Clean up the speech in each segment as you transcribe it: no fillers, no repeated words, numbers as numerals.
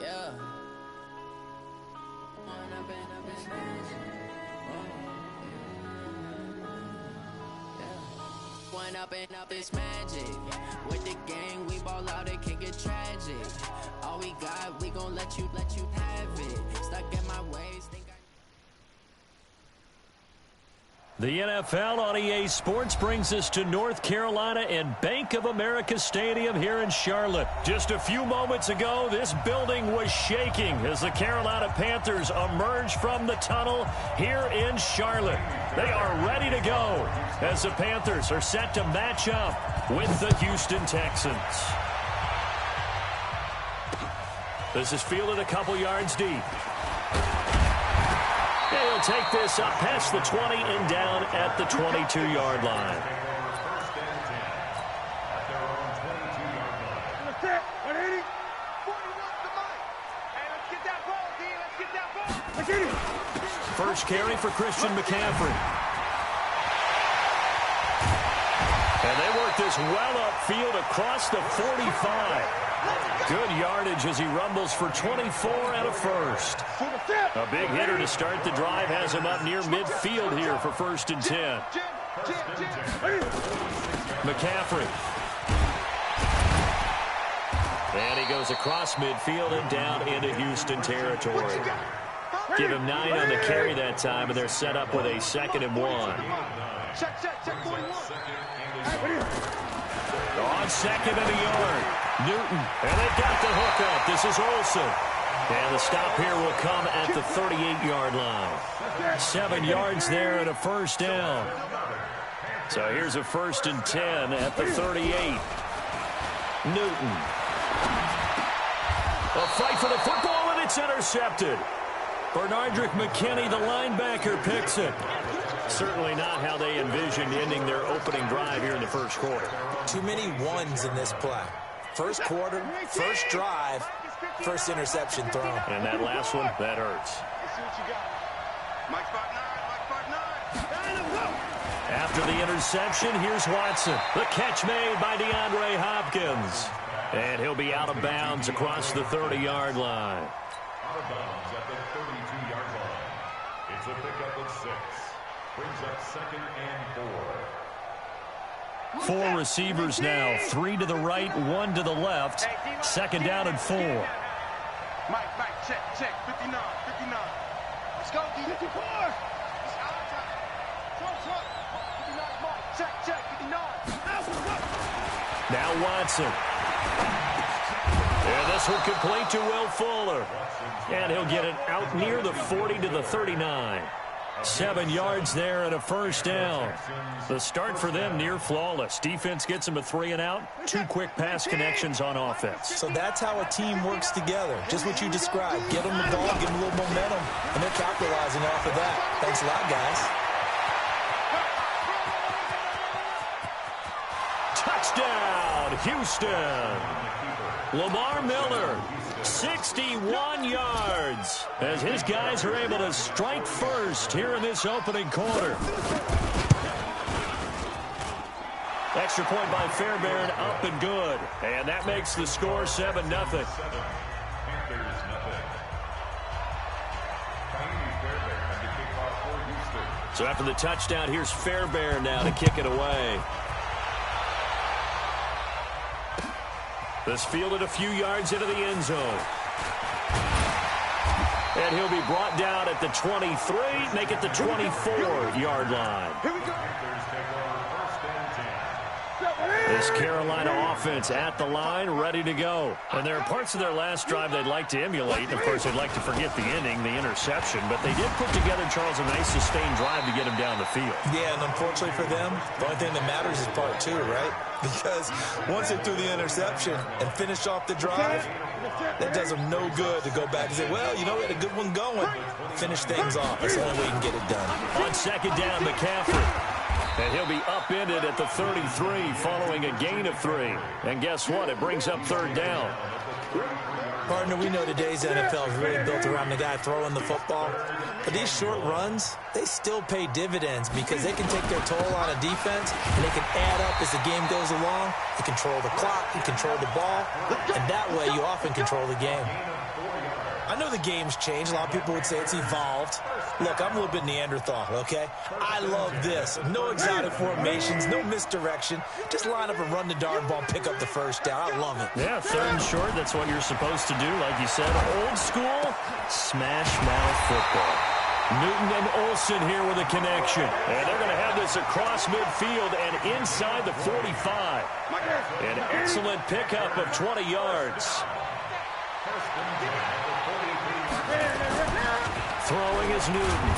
Yeah. One up and up is magic. With the gang, we ball out, it can get tragic. All we got, we gon' let you have it. Stuck in my ways, think I... The NFL on EA Sports brings us to North Carolina and Bank of America Stadium here in Charlotte. Just a few moments ago, this building was shaking as the Carolina Panthers emerge from the tunnel here in Charlotte. They are ready to go as the Panthers are set to match up with the Houston Texans. This is fielded a couple yards deep. He'll take this up past the 20 and down at the 22-yard line. First carry for Christian McCaffrey. And they work this well upfield across the 45. Good yardage as he rumbles for 24 and a first. A big hitter to start the drive has him up near midfield here for 1st and 10. McCaffrey. And he goes across midfield and down into Houston territory. Give him 9 on the carry that time, and they're set up with a 2nd and 1. On 2nd and a yard. Newton, and they've got the hook up. This is Olsen. And the stop here will come at the 38-yard line. 7 yards there and a first down. So here's a 1st and 10 at the 38. Newton. A fight for the football, and it's intercepted. Bernardrick McKinney, the linebacker, picks it. Certainly not how they envisioned ending their opening drive here in the first quarter. Too many ones in this play. First quarter, first drive, first interception thrown. And that last one, that hurts. After the interception, here's Watson. The catch made by DeAndre Hopkins. And he'll be out of bounds across the 30-yard line. Out of bounds at the 32-yard line. It's a pickup of 6. Brings up 2nd and 4. 4 receivers now. 3 to the right, 1 to the left. 2nd down and 4. Mike, check. 59. Let's go, D. 54. It's our time. Trump. 59, Mike. Check. 59. Now Watson. And this one complete to Will Fuller. And he'll get it out near the 40 to the 39. 7 yards there and a first down. The start for them near flawless. Defense gets them a 3 and out. 2 quick pass connections on offense. So that's how a team works together. Just what you described. Get them the ball, give them a little momentum, and they're capitalizing off of that. Thanks a lot, guys. Touchdown, Houston. Lamar Miller, 61 yards, as his guys are able to strike first here in this opening quarter. Extra point by Fairbairn, up and good. And that makes the score 7-0. So after the touchdown, here's Fairbairn now to kick it away. This fielded a few yards into the end zone. And he'll be brought down at the 23, make it the 24-yard line. This Carolina offense at the line, ready to go. And there are parts of their last drive they'd like to emulate. And, of course, they'd like to forget the ending, the interception. But they did put together, Charles, a nice sustained drive to get him down the field. Yeah, and unfortunately for them, the only thing that matters is part 2, right? Because once they threw the interception and finished off the drive, that does them no good to go back and say, well, you know, we had a good one going. Finish things off. That's the only way you can get it done. On 2nd down, McCaffrey. And he'll be upended at the 33 following a gain of 3. And guess what? It brings up 3rd down. Partner, we know today's NFL is really built around the guy throwing the football. But these short runs, they still pay dividends because they can take their toll on a defense and they can add up as the game goes along. You control the clock, you control the ball, and that way you often control the game. I know the game's changed. A lot of people would say it's evolved. Look, I'm a little bit Neanderthal, okay? I love this. No exotic formations, no misdirection. Just line up and run the darn ball, pick up the first down. I love it. Yeah, 3rd and short, that's what you're supposed to do. Like you said, old school, smash mouth football. Newton and Olsen here with a connection. And they're going to have this across midfield and inside the 45. An excellent pickup of 20 yards. Throwing is Newton.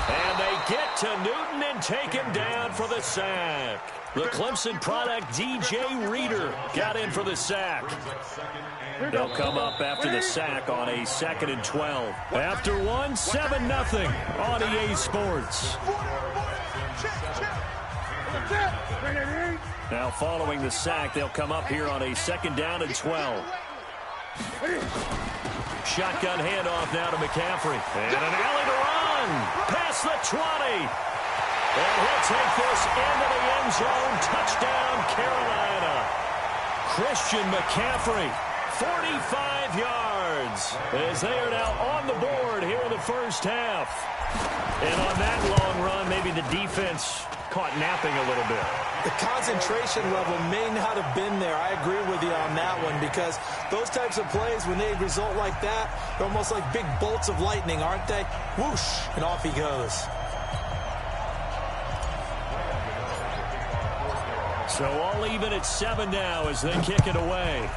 And they get to Newton and take him down for the sack. The Clemson product, D.J. Reader, got in for the sack. They'll come up after the sack on a 2nd and 12. After one, 7-0 on EA Sports. Now following the sack, they'll come up here on a 2nd down and 12. Shotgun handoff now to McCaffrey. And an alley to run. Past the 20. And he'll take this into the end zone. Touchdown, Carolina. Christian McCaffrey, 45 yards, as they are now on the board here in the first half. And on that long run, maybe the defense caught napping a little bit. The concentration level may not have been there. I agree with you on that one, because those types of plays, when they result like that, they're almost like big bolts of lightning, aren't they? Whoosh, and off he goes. So all even at 7 now as they kick it away.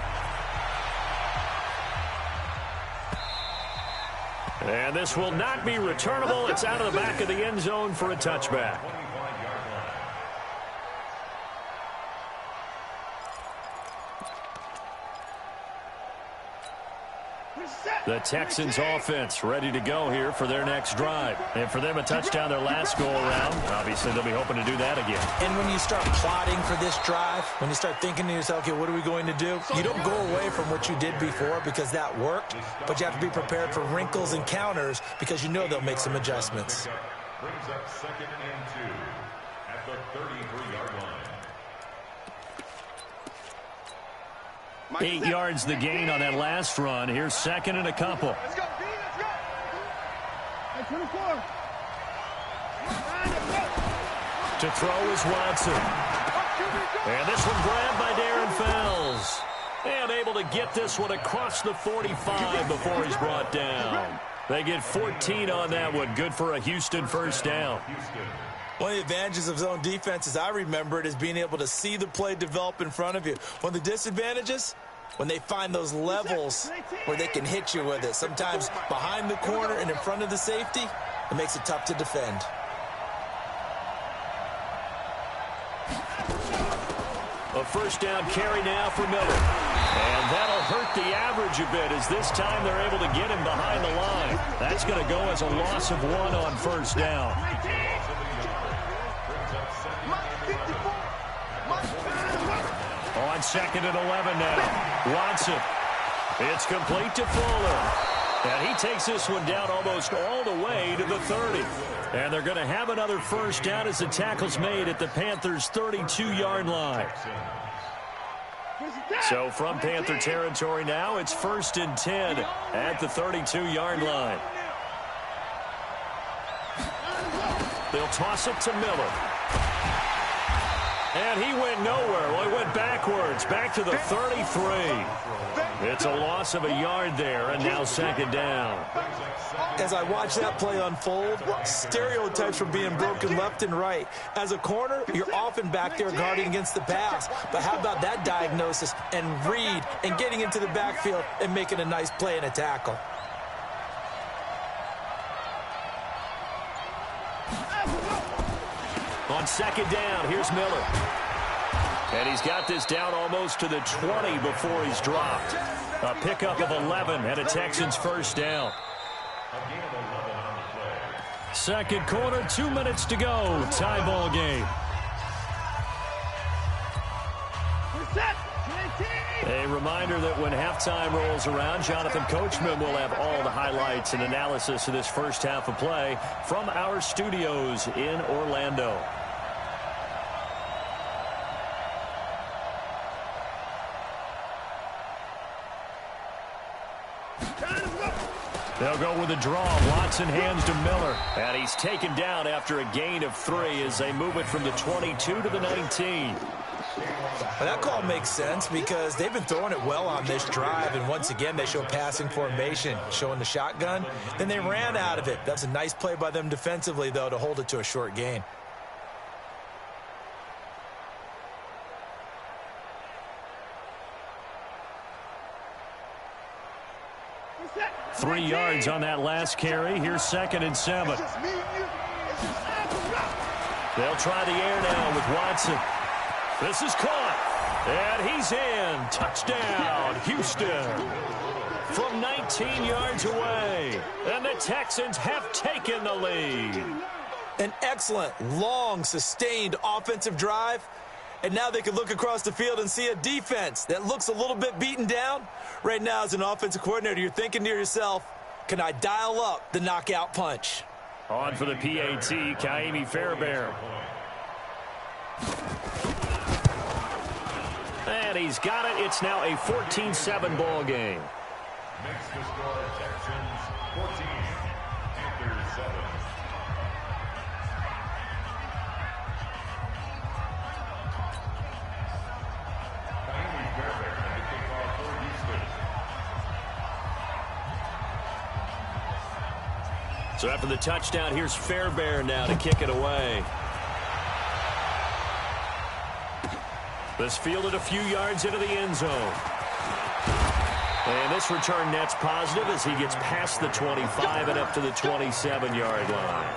And this will not be returnable. It's out of the back of the end zone for a touchback. The Texans offense ready to go here for their next drive. And for them, a touchdown their last go-around. Obviously, they'll be hoping to do that again. And when you start plotting for this drive, when you start thinking to yourself, okay, what are we going to do? You don't go away from what you did before because that worked, but you have to be prepared for wrinkles and counters because you know they'll make some adjustments. Brings up 2nd and 2 at the 33-yard line. 8 yards the gain on that last run. Here's 2nd and a couple. Let's go, B, let's go. Hey, 24. To throw is Watson. And this one grabbed by Darren Fells. And able to get this one across the 45 before he's brought down. They get 14 on that one. Good for a Houston first down. One of the advantages of zone defense, as I remember it, is being able to see the play develop in front of you. One of the disadvantages, when they find those levels where they can hit you with it. Sometimes behind the corner and in front of the safety, it makes it tough to defend. A first down carry now for Miller. And that'll hurt the average a bit as this time they're able to get him behind the line. That's going to go as a loss of 1 on first down. On 2nd and 11 now. Watson. It's complete to Fuller. And he takes this one down almost all the way to the 30. And they're going to have another first down as the tackle's made at the Panthers' 32-yard line. So from Panther territory now, it's 1st and 10 at the 32-yard line. They'll toss it to Miller. And he went nowhere. Well, he went backwards, back to the 33. It's a loss of a yard there, and now 2nd down. As I watch that play unfold, stereotypes were being broken left and right. As a corner, you're often back there guarding against the pass. But how about that diagnosis and read and getting into the backfield and making a nice play and a tackle? On 2nd down, here's Miller. And he's got this down almost to the 20 before he's dropped. A pickup of 11 and a Texans first down. Second quarter, 2 minutes to go. Tie ball game. A reminder that when halftime rolls around, Jonathan Coachman will have all the highlights and analysis of this first half of play from our studios in Orlando. They'll go with a draw. Watson hands to Miller. And he's taken down after a gain of 3 as they move it from the 22 to the 19. Well, that call makes sense because they've been throwing it well on this drive, and once again they show passing formation, showing the shotgun. Then they ran out of it. That's a nice play by them defensively, though, to hold it to a short gain. Three yards on that last carry. Here's 2nd and 7. They'll try the air now with Watson. This is caught, and he's in. Touchdown, Houston. From 19 yards away, and the Texans have taken the lead. An excellent, long, sustained offensive drive. And now they can look across the field and see a defense that looks a little bit beaten down. Right now, as an offensive coordinator, you're thinking to yourself, can I dial up the knockout punch? On for the PAT, Kaimi Fairbairn. And he's got it. It's now a 14-7 ball game. Makes the score Texans 14, Panthers 7. So after the touchdown, here's Fairbairn now to kick it away. This fielded a few yards into the end zone. And this return net's positive as he gets past the 25 and up to the 27-yard line.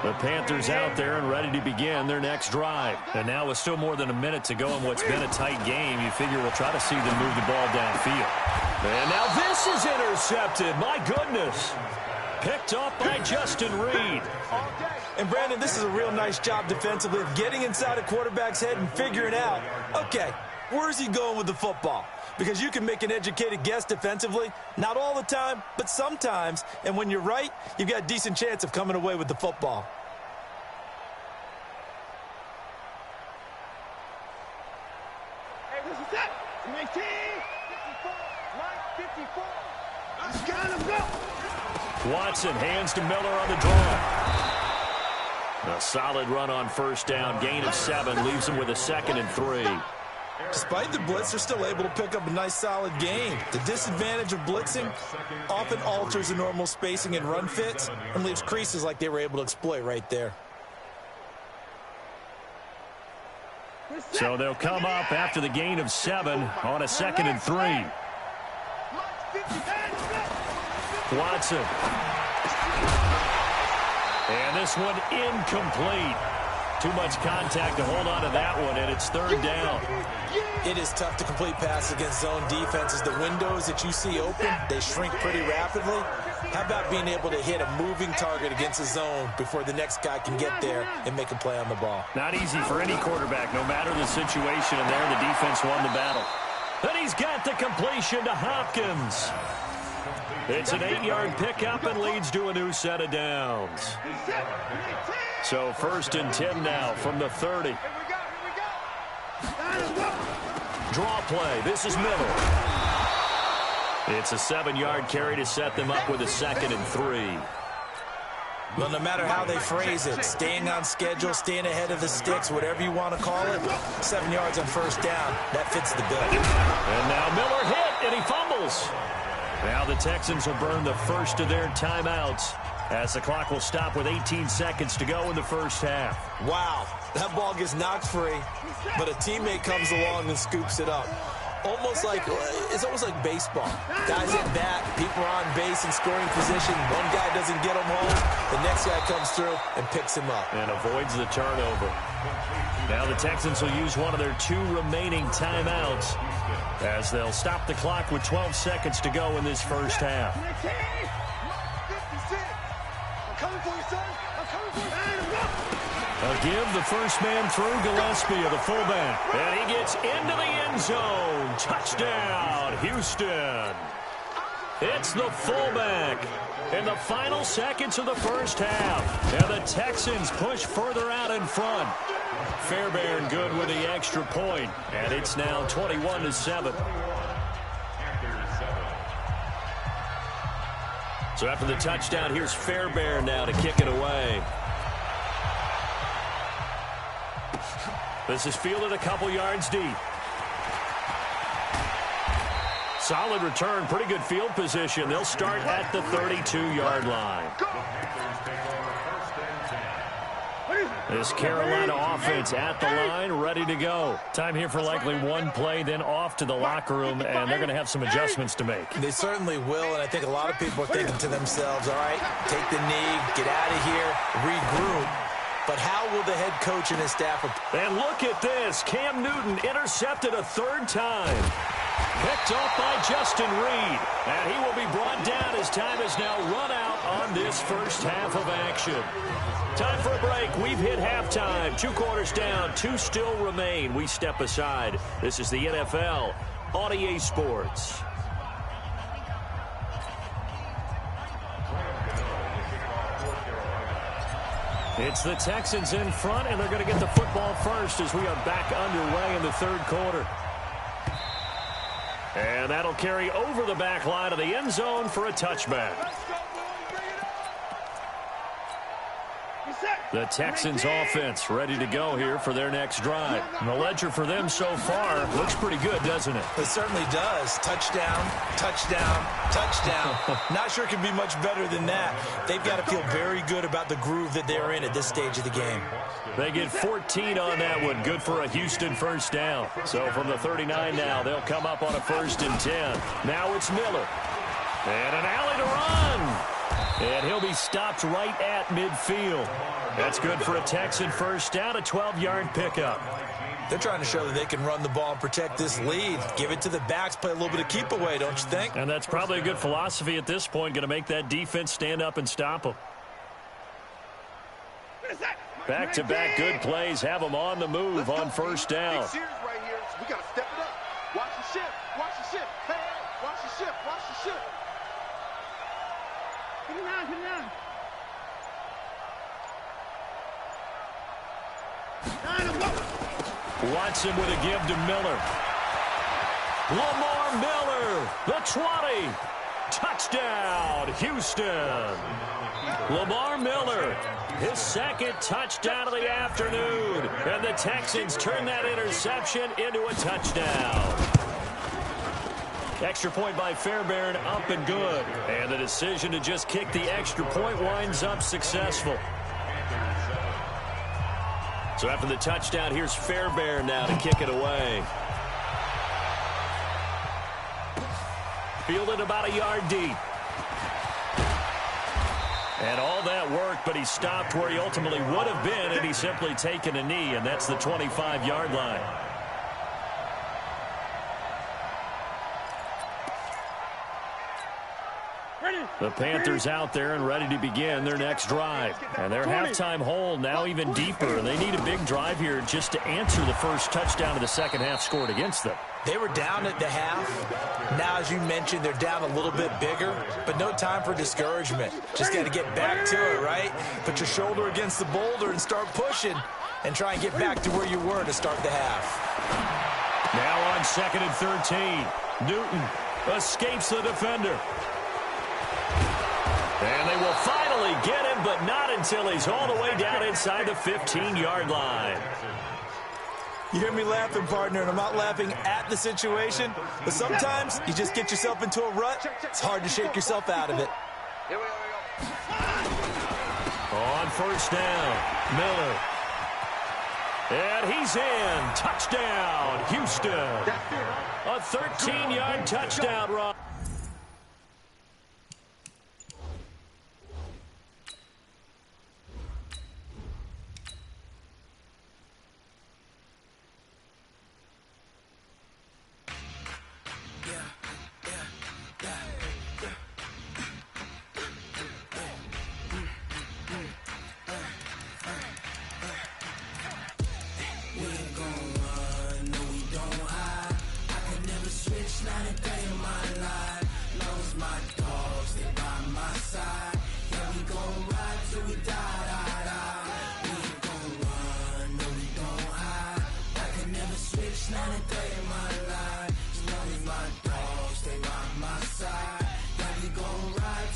The Panthers out there and ready to begin their next drive. And now with still more than a minute to go in what's been a tight game, you figure we'll try to see them move the ball downfield. And now this is intercepted. My goodness. Picked up by Justin Reed. And, Brandon, this is a real nice job defensively of getting inside a quarterback's head and figuring out, okay, where's he going with the football? Because you can make an educated guess defensively, not all the time, but sometimes. And when you're right, you've got a decent chance of coming away with the football. Hey, this is that. 19, 54, 54. Let's go. Watson hands to Miller on the draw. A solid run on first down. Gain of 7 leaves him with a 2nd and 3. Despite the blitz, they're still able to pick up a nice, solid gain. The disadvantage of blitzing often alters the normal spacing and run fits and leaves creases like they were able to exploit right there. So they'll come up after the gain of 7 on a 2nd and 3. Watson. And this one incomplete. Too much contact to hold on to that one, and it's 3rd down. It is tough to complete passes against zone defenses. The windows that you see open, they shrink pretty rapidly. How about being able to hit a moving target against a zone before the next guy can get there and make a play on the ball? Not easy for any quarterback, no matter the situation, and there the defense won the battle. And he's got the completion to Hopkins. It's an 8-yard pickup and leads to a new set of downs. So 1st and 10 now from the 30. Draw play. This is Miller. It's a 7-yard carry to set them up with a 2nd and 3. Well, no matter how they phrase it, staying on schedule, staying ahead of the sticks, whatever you want to call it, 7 yards on first down, that fits the bill. And now Miller hit, and he fumbles. Now the Texans will burn the first of their timeouts as the clock will stop with 18 seconds to go in the first half. Wow, that ball gets knocked free, but a teammate comes along and scoops it up. It's almost like baseball. Guys at bat, people are on base in scoring position. One guy doesn't get him home. The next guy comes through and picks him up. And avoids the turnover. Now the Texans will use one of their 2 remaining timeouts as they'll stop the clock with 12 seconds to go in this first half. A give the first man through Gillespie of the fullback. And he gets into the end zone. Touchdown, Houston. It's the fullback in the final seconds of the first half. And the Texans push further out in front. Fairbairn good with the extra point. And it's now 21-7. So after the touchdown, here's Fairbairn now to kick it away. This is fielded a couple yards deep. Solid return, pretty good field position. They'll start at the 32-yard line. This Carolina offense at the line, ready to go. Time here for likely one play, then off to the locker room, and they're going to have some adjustments to make. They certainly will, and I think a lot of people are thinking to themselves, all right, take the knee, get out of here, regroup. But how will the head coach and his staff... And look at this. Cam Newton intercepted a third time. Picked off by Justin Reed. And he will be brought down as time has now run out on this first half of action. Time for a break. We've hit halftime. 2 quarters down. 2 still remain. We step aside. This is the NFL on EA Sports. It's the Texans in front, and they're going to get the football first as we are back underway in the third quarter. And that'll carry over the back line of the end zone for a touchback. The Texans offense ready to go here for their next drive. And the ledger for them so far looks pretty good, doesn't it? It certainly does. Touchdown, touchdown, touchdown. Not sure it can be much better than that. They've got to feel very good about the groove that they're in at this stage of the game. They get 14 on that one. Good for a Houston first down. So from the 39 now, they'll come up on a 1st and 10. Now it's Miller. And an alley to run. And he'll be stopped right at midfield. That's good for a Texan first down, a 12-yard pickup. They're trying to show that they can run the ball and protect this lead. Give it to the backs, play a little bit of keep away, don't you think? And that's probably a good philosophy at this point, going to make that defense stand up and stop them. Back-to-back good plays have them on the move on first down. Big series right here. We got to step it up. Watch the ship. Watch the ship. Hey, watch the ship. Watch the ship. Hit it down. Hit it down. Watson with a give to Miller. Lamar Miller, the 20. Touchdown, Houston. Lamar Miller, his second touchdown of the afternoon. And the Texans turn that interception into a touchdown. Extra point by Fairbairn, up and good. And the decision to just kick the extra point winds up successful. So after the touchdown, here's Fairbairn now to kick it away. Fielded about a yard deep. And all that worked, but he stopped where he ultimately would have been had he simply taken a knee, and that's the 25-yard line. The Panthers out there and ready to begin their next drive. And their halftime hole now even deeper. And they need a big drive here just to answer the first touchdown of the second half scored against them. They were down at the half. Now, as you mentioned, they're down a little bit bigger, but no time for discouragement. Just got to get back to it, right? Put your shoulder against the boulder and start pushing and try and get back to where you were to start the half. Now on 2nd and 13. Newton escapes the defender. And they will finally get him, but not until he's all the way down inside the 15-yard line. You hear me laughing, partner, and I'm not laughing at the situation, but sometimes you just get yourself into a rut. It's hard to shake yourself out of it. Here we go. On first down, Miller. And he's in. Touchdown, Houston. A 13-yard touchdown run.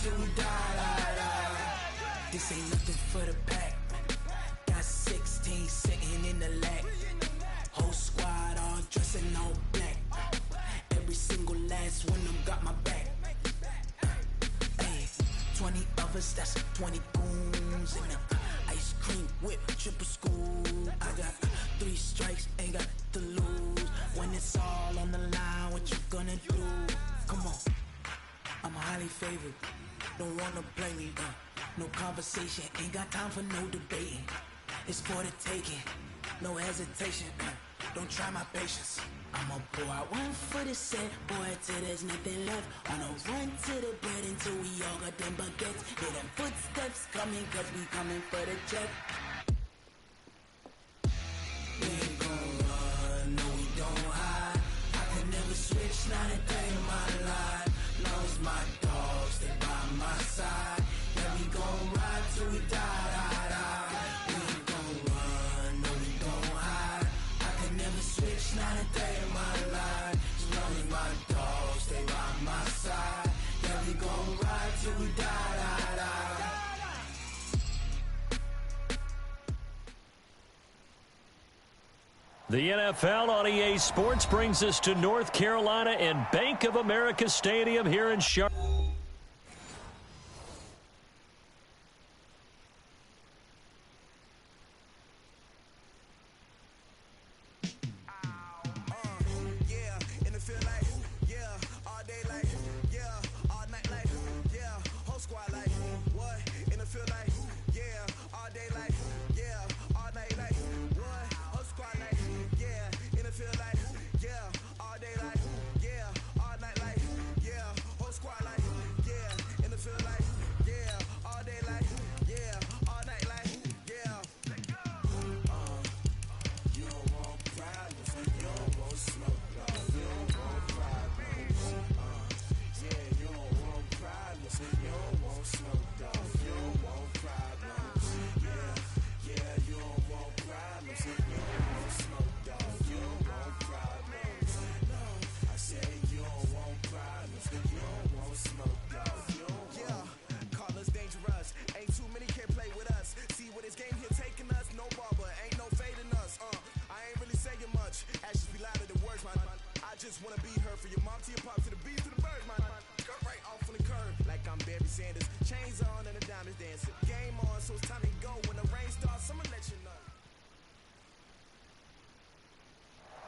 Till we die. This ain't nothing for the pack. Got 16 sitting in the lap. Whole squad all dressing all black. Every single last one of them got my back. Hey, 20 of us, that's 20 goons in the ice cream whip, triple school. I got 3 strikes, ain't got to lose. When it's all on the line, what you gonna do? Come on, I'm highly favored. Don't wanna play me, no conversation, ain't got time for no debating. It's for the taking, no hesitation. Don't try my patience. I'ma pour out one for the set, boy, till there's nothing left. On a run to the bread until we all got them baguettes. Hear them footsteps coming, cause we coming for the check. We ain't gon' run, no we don't hide. I can never switch, not a day in my life. Long as my dogs, they by my side. Yeah, we gon' ride till we die, die, die. We ain't gon' run, no we don't hide. I can never switch, not a day in my life. As long as my dogs, they by my side. Yeah, we gon' ride till we die, die, die. The NFL on EA Sports brings us to North Carolina and Bank of America Stadium here in Charlotte.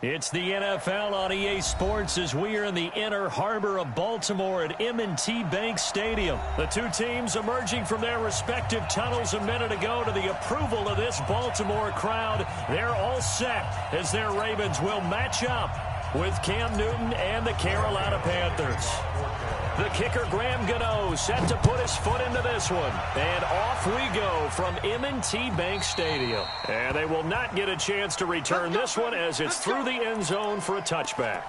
It's the NFL on EA Sports as we are in the inner harbor of Baltimore at M&T Bank Stadium. The two teams emerging from their respective tunnels a minute ago to the approval of this Baltimore crowd. They're all set as their Ravens will match up with Cam Newton and the Carolina Panthers. The kicker, Graham Gano, set to put his foot into this one. And off we go from M&T Bank Stadium. And they will not get a chance to return this one as it's through the end zone for a touchback.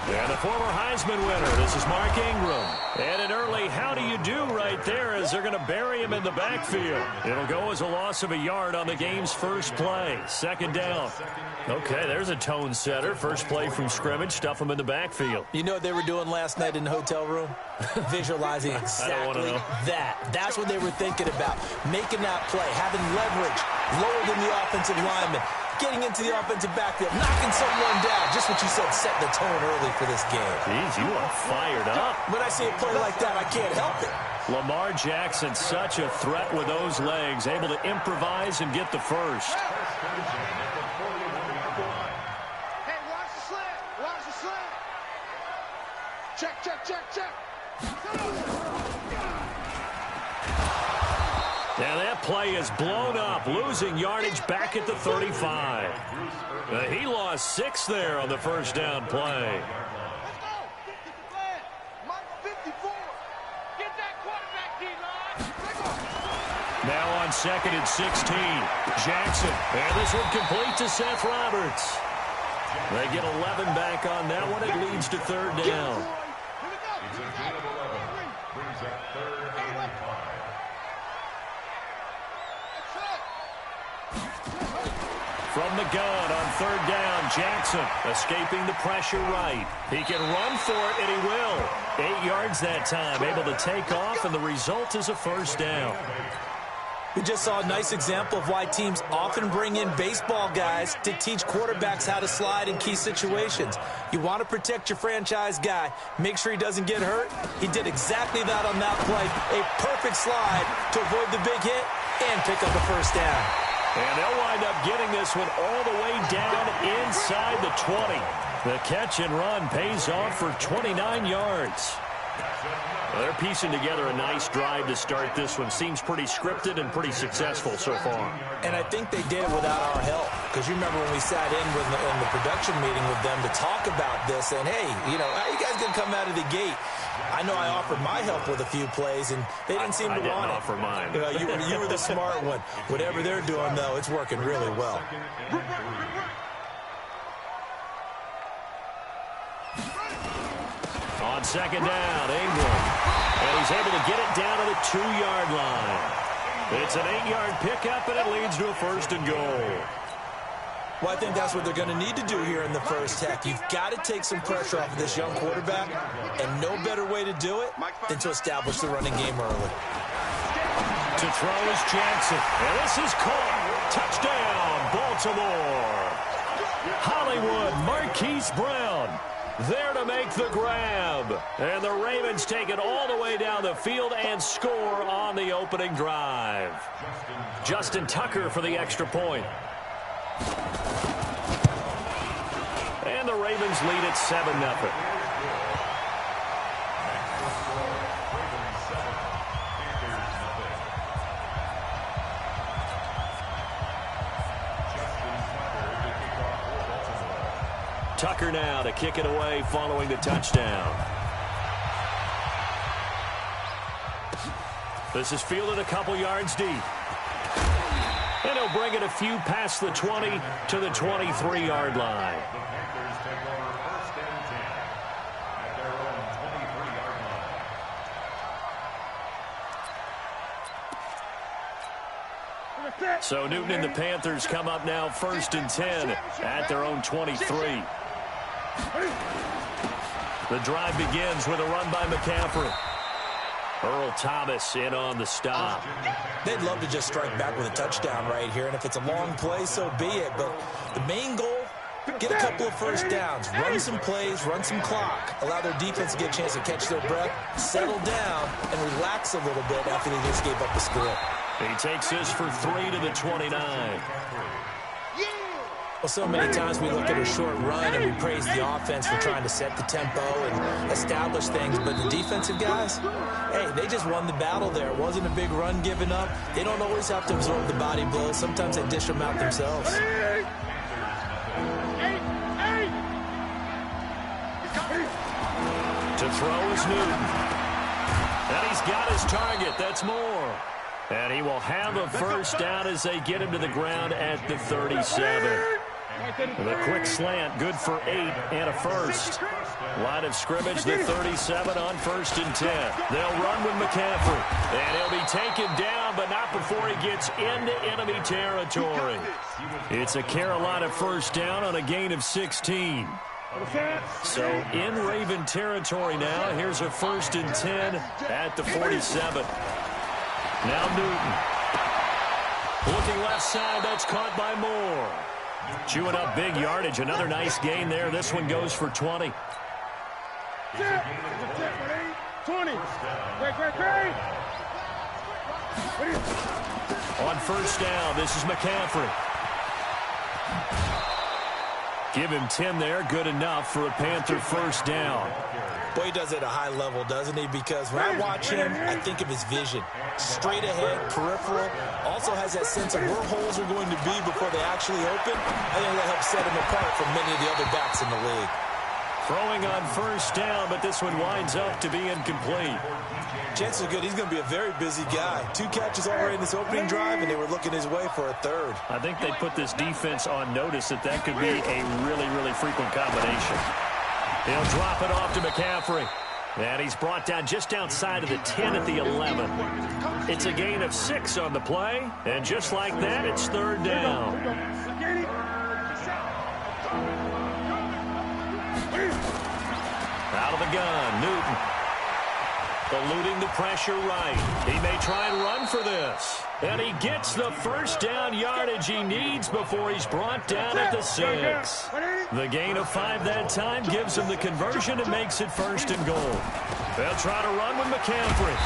And the former Heisman winner, this is Mark Ingram. And an early how do you do right there as they're going to bury him in the backfield. It'll go as a loss of a yard on the game's first play. Second down. Okay, there's a tone setter. First play from scrimmage, stuff him in the backfield. You know what they were doing last night in the hotel room? Visualizing exactly that. That's what they were thinking about. Making that play, having leverage, lower than the offensive lineman. Getting into the offensive backfield, knocking someone down. Just what you said, set the tone early for this game. Jeez, you are fired up. When I see a play like that, I can't help it. Lamar Jackson, such a threat with those legs, able to improvise and get the first. Hey, watch the slant. Watch the slant. Check, check, check, check. Now that play is blown up, losing yardage back at the 35. He lost 6 there on the first down play. Let's go. Get the flag. Mike 54. Get that quarterback, D-line. Now on 2nd and 16, Jackson. And this one complete to Seth Roberts. They get 11 back on that one. It leads to 3rd down. It's a gain of 11. Brings up 3rd and 5. from the gun on third down. Jackson escaping the pressure right. He can run for it, and he will. 8 yards that time, able to take off, and the result is a first down. We just saw a nice example of why teams often bring in baseball guys to teach quarterbacks how to slide in key situations. You want to protect your franchise guy. Make sure he doesn't get hurt. He did exactly that on that play. A perfect slide to avoid the big hit and pick up the first down. And they'll wind up getting this one all the way down inside the 20. The catch and run pays off for 29 yards. They're piecing together a nice drive to start this one. Seems pretty scripted and pretty successful so far. And I think they did it without our help. Because you remember when we sat in the production meeting with them to talk about this, and hey, you know, how are you guys going to come out of the gate? I know I offered my help with a few plays, and they didn't seem to want it. I didn't offer mine. You were the smart one. Whatever they're doing, though, it's working really well. On second down, Ingram. And he's able to get it down to the 2-yard line. It's an 8-yard pickup, and it leads to a first and goal. Well, I think that's what they're going to need to do here in the first half. You've got to take some pressure off of this young quarterback, and no better way to do it than to establish the running game early. To throw is Jackson. And this is caught. Touchdown, Baltimore. Hollywood Marquise Brown there to make the grab. And the Ravens take it all the way down the field and score on the opening drive. Justin Tucker for the extra point. And the Ravens lead at 7-0. Tucker now to kick it away following the touchdown. This is fielded a couple yards deep. And he'll bring it a few past the 20 to the 23-yard line. So Newton and the Panthers come up now 1st and 10 at their own 23. The drive begins with a run by McCaffrey. Earl Thomas in on the stop. They'd love to just strike back with a touchdown right here, and if it's a long play, so be it. But the main goal, get a couple of first downs, run some plays, run some clock, allow their defense to get a chance to catch their breath, settle down, and relax a little bit after they just gave up the score. He takes this for 3 to the 29. Well, so many times we look at a short run and we praise the offense for trying to set the tempo and establish things, but the defensive guys, hey, they just won the battle there. It wasn't a big run given up. They don't always have to absorb the body blows. Sometimes they dish them out themselves. To throw is Newton. And he's got his target. That's Moore. And he will have a first down as they get him to the ground at the 37. The quick slant, good for 8 and a first. Line of scrimmage, the 37 on 1st and 10. They'll run with McCaffrey. And he'll be taken down, but not before he gets into enemy territory. It's a Carolina first down on a gain of 16. So in Raven territory now. Here's a 1st and 10 at the 47. Now Newton. Looking left side, that's caught by Moore. Chewing up big yardage. Another nice gain there. This one goes for 20. 20. Great. On first down, this is McCaffrey. Give him 10 there. Good enough for a Panther first down. Boy, he does it at a high level, doesn't he? Because when I watch him, I think of his vision. Straight ahead, peripheral. Also has that sense of where holes are going to be before they actually open. I think that helps set him apart from many of the other backs in the league. Throwing on first down, but this one winds up to be incomplete. Chances are good he's going to be a very busy guy. 2 catches already in this opening drive, and they were looking his way for a 3rd. I think they put this defense on notice that could be a really, really frequent combination. He'll drop it off to McCaffrey. And he's brought down just outside of the 10 at the 11. It's a gain of 6 on the play. And just like that, it's 3rd down. gun. Newton. Eluding the pressure right. He may try and run for this. And he gets the first down yardage he needs before he's brought down at the 6. The gain of 5 that time gives him the conversion and makes it 1st and goal. They'll try to run with McCaffrey.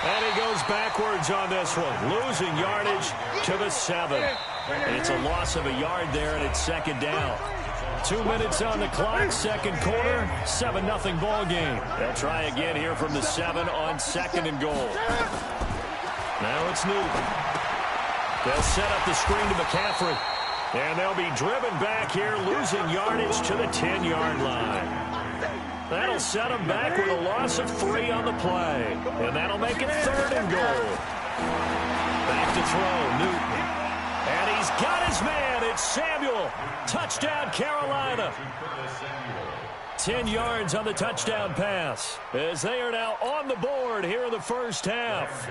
And he goes backwards on this one, losing yardage to the 7. It's a loss of a yard there, and it's 2nd down. 2 minutes on the clock, 2nd quarter, 7-0 ball game. They'll try again here from the 7 on 2nd and goal. Now it's Newton. They'll set up the screen to McCaffrey. And they'll be driven back here, losing yardage to the 10-yard line. That'll set them back with a loss of 3 on the play. And that'll make it 3rd and goal. Back to throw, Newton. And he's got his man. It's Samuel. Touchdown, Carolina. 10 yards on the touchdown pass as they are now on the board here in the first half.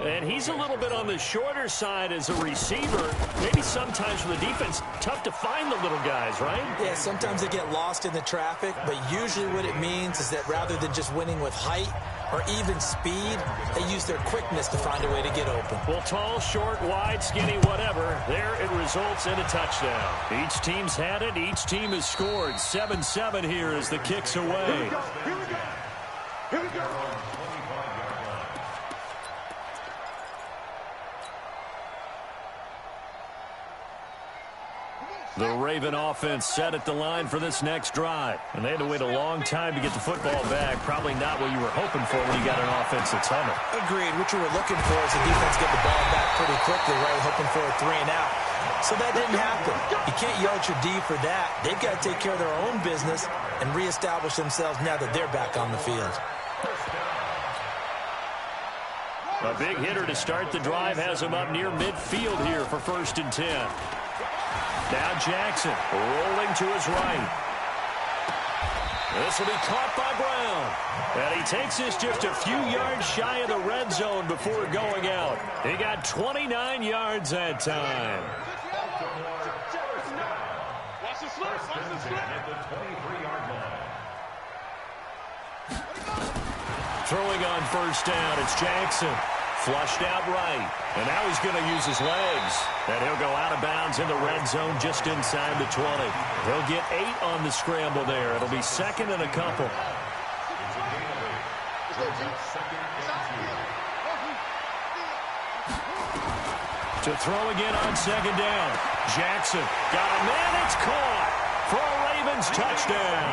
And he's a little bit on the shorter side as a receiver. Maybe sometimes for the defense, tough to find the little guys, right? Yeah, sometimes they get lost in the traffic, but usually what it means is that rather than just winning with height or even speed, they use their quickness to find a way to get open. Well, tall, short, wide, skinny, whatever, there it results in a touchdown. Each team's had it. Each team has scored. 7-7 here as the kick's away. Here we go. Here we go. The Raven offense set at the line for this next drive. And they had to wait a long time to get the football back. Probably not what you were hoping for when you got an offense that's humming. Agreed. What you were looking for is the defense get the ball back pretty quickly, right? Hoping for a 3 and out. So that didn't happen. You can't yell at your D for that. They've got to take care of their own business and reestablish themselves now that they're back on the field. A big hitter to start the drive has him up near midfield here for 1st and 10. Now Jackson rolling to his right. This will be caught by Brown. And he takes this just a few yards shy of the red zone before going out. He got 29 yards that time. Throwing on 1st down, it's Jackson. Flushed out right. And now he's going to use his legs. And he'll go out of bounds in the red zone just inside the 20. He'll get 8 on the scramble there. It'll be 2nd and a couple. To throw again on 2nd down. Jackson got a man. It's caught for a Ravens touchdown.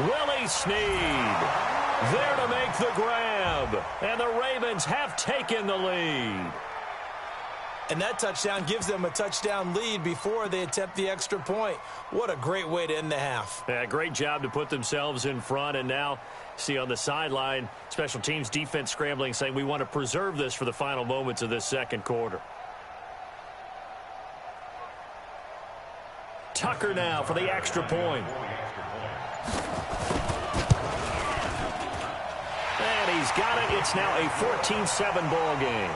Willie Snead there to make the grab. And the Ravens have taken the lead. And that touchdown gives them a touchdown lead before they attempt the extra point. What a great way to end the half. Yeah, great job to put themselves in front. And now, see on the sideline, special teams defense scrambling, saying we want to preserve this for the final moments of this 2nd quarter. Tucker now for the extra point. And he's got it. It's now a 14-7 ball game.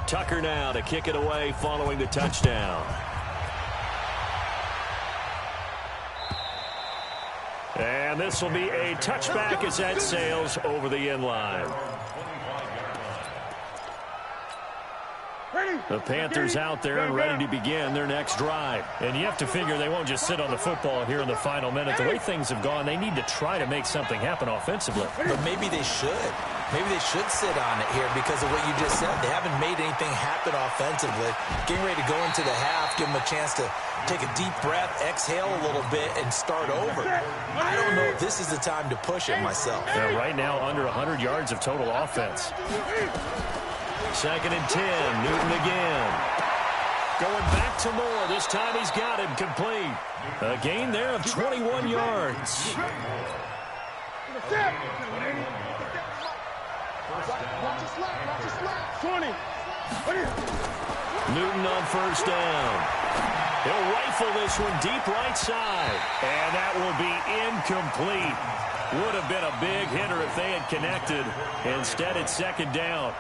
Tucker now to kick it away following the touchdown. And this will be a touchback as that sails over the end line. The Panthers out there and ready to begin their next drive. And you have to figure they won't just sit on the football here in the final minute. The way things have gone, they need to try to make something happen offensively. But maybe they should. Maybe they should sit on it here because of what you just said. They haven't made anything happen offensively. Getting ready to go into the half, give them a chance to take a deep breath, exhale a little bit, and start over. I don't know if this is the time to push it myself. Yeah, right now, under 100 yards of total offense. 2nd and 10, Newton again. Going back to Moore. This time he's got him complete. A gain there of 21 yards. Newton on first down. He'll rifle this one deep right side. And that will be incomplete. Would have been a big hitter if they had connected. Instead, it's second down.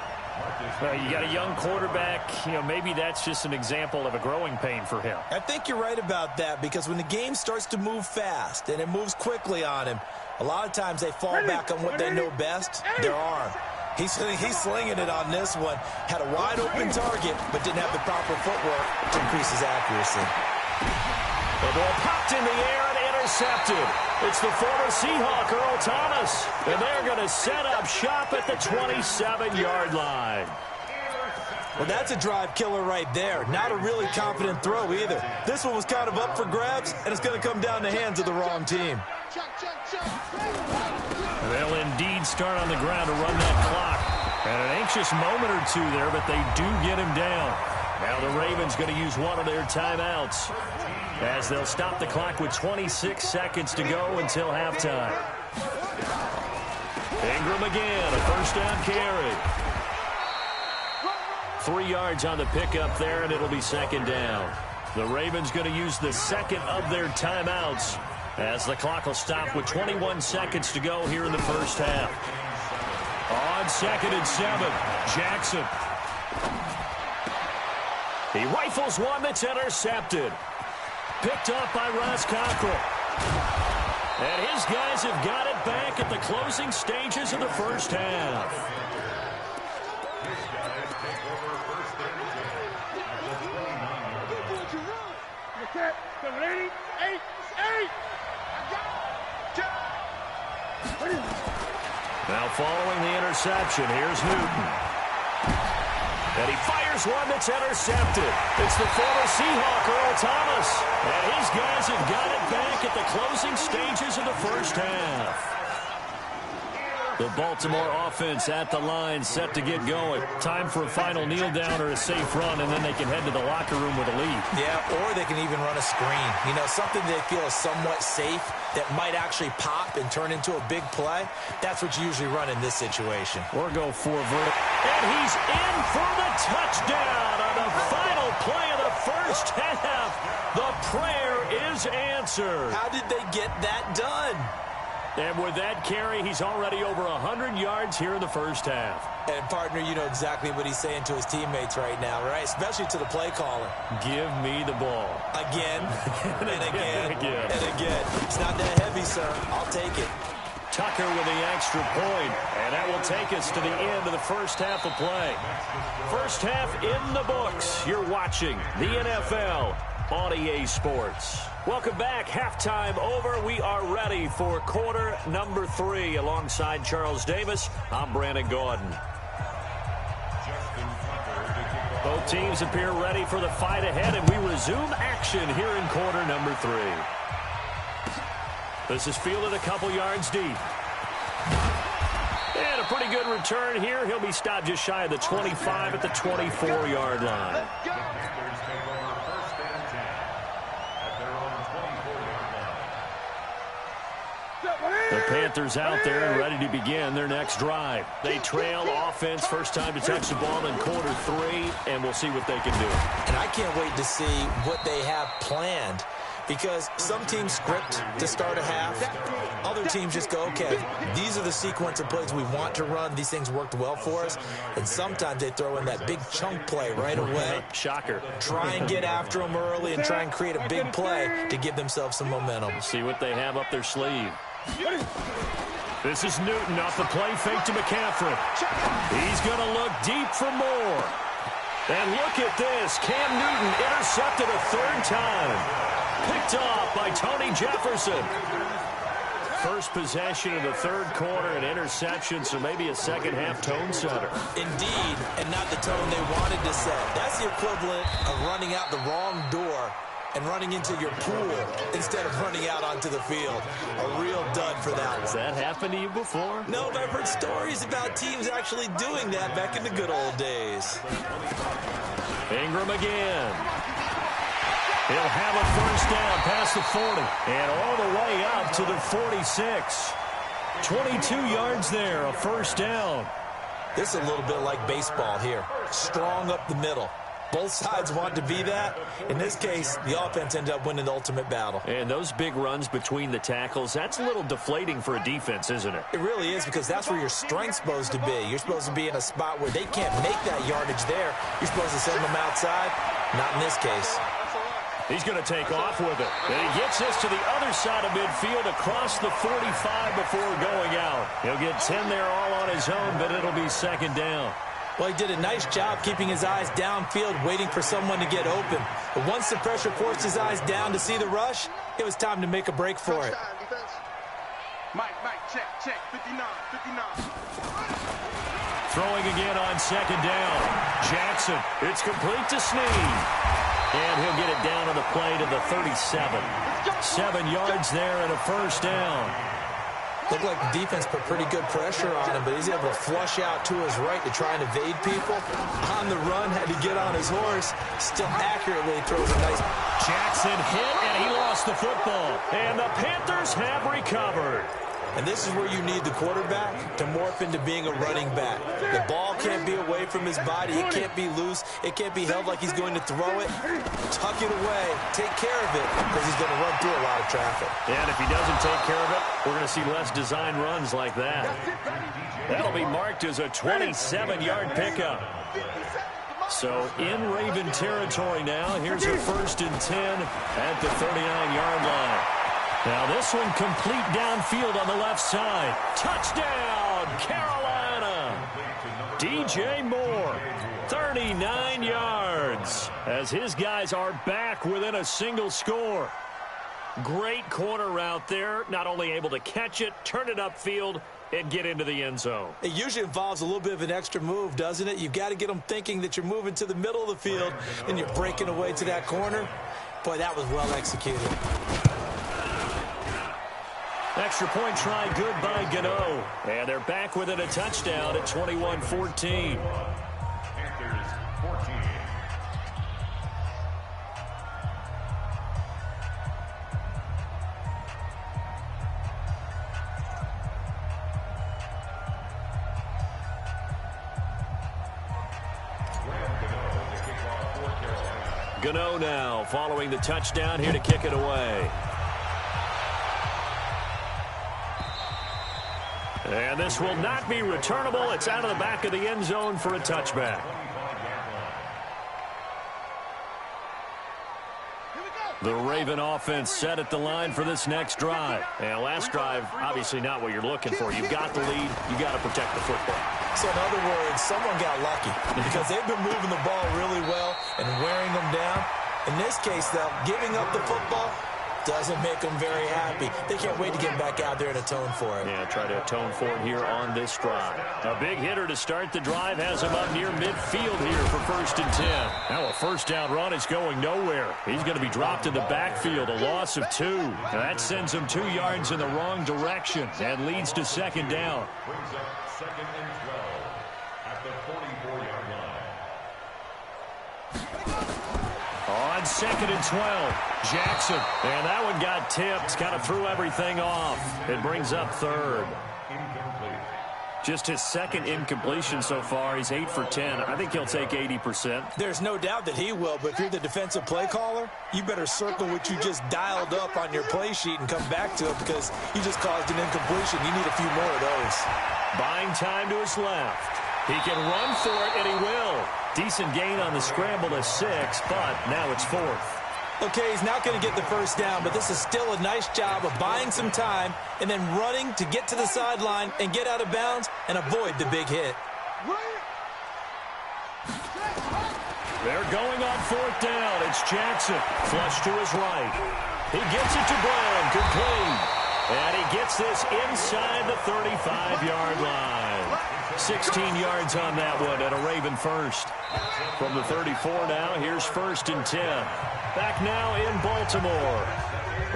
Well, you got a young quarterback. Maybe that's just an example of a growing pain for him. I think you're right about that, because when the game starts to move fast and it moves quickly on him, a lot of times they fall back on what they know best, their arm. He's slinging it on this one. Had a wide-open target, but didn't have the proper footwork to increase his accuracy. The ball popped in the air and intercepted. It's the former Seahawk, Earl Thomas. And they're going to set up shop at the 27-yard line. Well, that's a drive killer right there. Not a really confident throw either. This one was kind of up for grabs, and it's going to come down the hands of the wrong team. They'll indeed start on the ground to run that clock. And an anxious moment or two there, but they do get him down. Now the Ravens going to use one of their timeouts, as they'll stop the clock with 26 seconds to go until halftime. Ingram again, a first down carry. 3 yards on the pickup there, and it'll be second down. The Ravens going to use the second of their timeouts, as the clock will stop with 21 seconds to go here in the first half. On 2nd and 7, Jackson. He rifles one that's intercepted. Picked up by Ross Cockrell. And his guys have got it back at the closing stages of the first half. Now following the interception, here's Newton. And he fires one that's intercepted. It's the former Seahawk, Earl Thomas. And his guys have got it back at the closing stages of the first half. The Baltimore offense at the line, set to get going. Time for a final kneel down or a safe run, and then they can head to the locker room with a lead. Yeah, or they can even run a screen. Something they feel is somewhat safe that might actually pop and turn into a big play. That's what you usually run in this situation. Or go for vertical. And he's in for the touchdown on the final play of the first half. The prayer is answered. How did they get that done? And with that carry, he's already over 100 yards here in the first half. And, partner, you know exactly what he's saying to his teammates right now, right? Especially to the play caller. Give me the ball. Again, and again, and again. It's not that heavy, sir. I'll take it. Tucker with the extra point, and that will take us to the end of the first half of play. First half in the books. You're watching the NFL on EA Sports. Welcome back. Halftime over. We are ready for quarter number 3. Alongside Charles Davis, I'm Brandon Gordon. Both teams appear ready for the fight ahead, and we resume action here in quarter number 3. This is fielded a couple yards deep. And a pretty good return here. He'll be stopped just shy of the 25 at the 24-yard line. The Panthers out there and ready to begin their next drive. They trail offense, first time to touch the ball in quarter 3, and we'll see what they can do. And I can't wait to see what they have planned, because some teams script to start a half. Other teams just go, okay, these are the sequence of plays we want to run. These things worked well for us. And sometimes they throw in that big chunk play right away. Shocker. Try and get after them early and try and create a big play to give themselves some momentum. See what they have up their sleeve. This is Newton off the play fake to McCaffrey. He's going to look deep for more. And look at this. Cam Newton intercepted a 3rd time. Picked off by Tony Jefferson. First possession of the 3rd quarter, an interception, so maybe a second half tone setter. Indeed, and not the tone they wanted to set. That's the equivalent of running out the wrong door and running into your pool instead of running out onto the field. A real dud for that one. Has that happened to you before? No, but I've heard stories about teams actually doing that back in the good old days. Ingram again. He'll have a first down past the 40 and all the way up to the 46. 22 yards there, a first down. This is a little bit like baseball here. Strong up the middle. Both sides want to be that. In this case, the offense ended up winning the ultimate battle. And those big runs between the tackles, that's a little deflating for a defense, isn't it? It really is, because that's where your strength's supposed to be. You're supposed to be in a spot where they can't make that yardage there. You're supposed to send them outside. Not in this case. He's going to take off with it. And he gets this to the other side of midfield across the 45 before going out. He'll get 10 there all on his own, but it'll be second down. Well, he did a nice job keeping his eyes downfield, waiting for someone to get open. But once the pressure forced his eyes down to see the rush, it was time to make a break for it. Mike, check, 59. Throwing again on second down. Jackson, it's complete to Snead. And he'll get it down on the play to the 37. 7 yards there and a first down. Looked like the defense put pretty good pressure on him, but he's able to flush out to his right to try and evade people. On the run, had to get on his horse. Still accurately throws a nice... Jackson hit, and he lost the football. And the Panthers have recovered. And this is where you need the quarterback to morph into being a running back. The ball can't be away from his body. It can't be loose. It can't be held like he's going to throw it. Tuck it away. Take care of it, because he's going to run through a lot of traffic. And if he doesn't take care of it, we're going to see less design runs like that. That'll be marked as a 27-yard pickup. So in Raven territory now. Here's a 1st and 10 at the 39-yard line. Now this one complete downfield on the left side. Touchdown, Carolina. DJ Moore, 39 yards, as his guys are back within a single score. Great corner route there, not only able to catch it, turn it upfield, and get into the end zone. It usually involves a little bit of an extra move, doesn't it? You've got to get them thinking that you're moving to the middle of the field and you're breaking away to that corner. Boy, that was well executed. Extra point try good by Gano. And they're back within a touchdown at 21-14. Panthers 14. Gano now following the touchdown, here to kick it away. And this will not be returnable. It's out of the back of the end zone for a touchback. The Raven offense set at the line for this next drive. And last drive, obviously not what you're looking for. You've got the lead. You got to protect the football. So in other words, someone got lucky because they've been moving the ball really well and wearing them down. In this case, though, giving up the football doesn't make them very happy. They can't wait to get back out there and atone for it. Yeah, try to atone for it here on this drive. A big hitter to start the drive has him up near midfield here for 1st and 10. Now a first down run is going nowhere. He's going to be dropped in the backfield, a loss of 2. Now that sends him 2 yards in the wrong direction and leads to 2nd down. Brings up 2nd and 12 at the 44-yard line. On 2nd and 12, Jackson. And that one got tipped, kind of threw everything off. It brings up 3rd. Incomplete. Just his 2nd incompletion so far. He's 8 for 10. I think he'll take 80%. There's no doubt that he will, but if you're the defensive play caller, you better circle what you just dialed up on your play sheet and come back to it, because you just caused an incompletion. You need a few more of those. Buying time to his left. He can run for it, and he will. Decent gain on the scramble to 6, but now it's 4th. Okay, he's not going to get the first down, but this is still a nice job of buying some time and then running to get to the sideline and get out of bounds and avoid the big hit. They're going on 4th down. It's Jackson. Flush to his right. He gets it to Brown. Complete. And he gets this inside the 35-yard line. 16 yards on that one and a Raven first. From the 34 now, here's 1st and 10. Back now in Baltimore.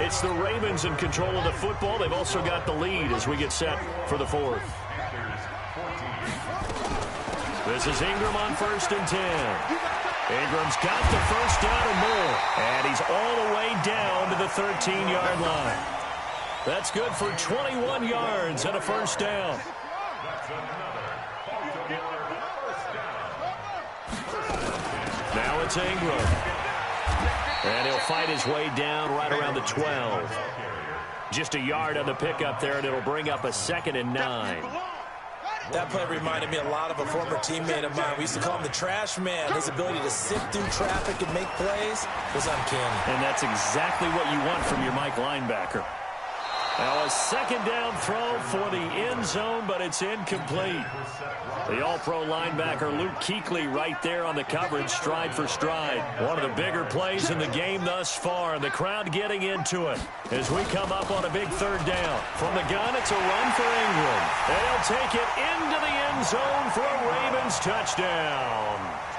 It's the Ravens in control of the football. They've also got the lead as we get set for the 4th. This is Ingram on 1st and 10. Ingram's got the first down and more. And he's all the way down to the 13-yard line. That's good for 21 yards and a first down. Now it's Ingram. And he'll fight his way down right around the 12. Just a yard on the pickup there, and it'll bring up a 2nd and 9. That play reminded me a lot of a former teammate of mine. We used to call him the trash man. His ability to sift through traffic and make plays was uncanny. And that's exactly what you want from your Mike linebacker. Now a 2nd down throw for the end zone, but it's incomplete. The all-pro linebacker Luke Kuechly right there on the coverage, stride for stride. One of the bigger plays in the game thus far, and the crowd getting into it as we come up on a big 3rd down. From the gun, it's a run for Ingram. They'll take it into the end zone for a Ravens touchdown.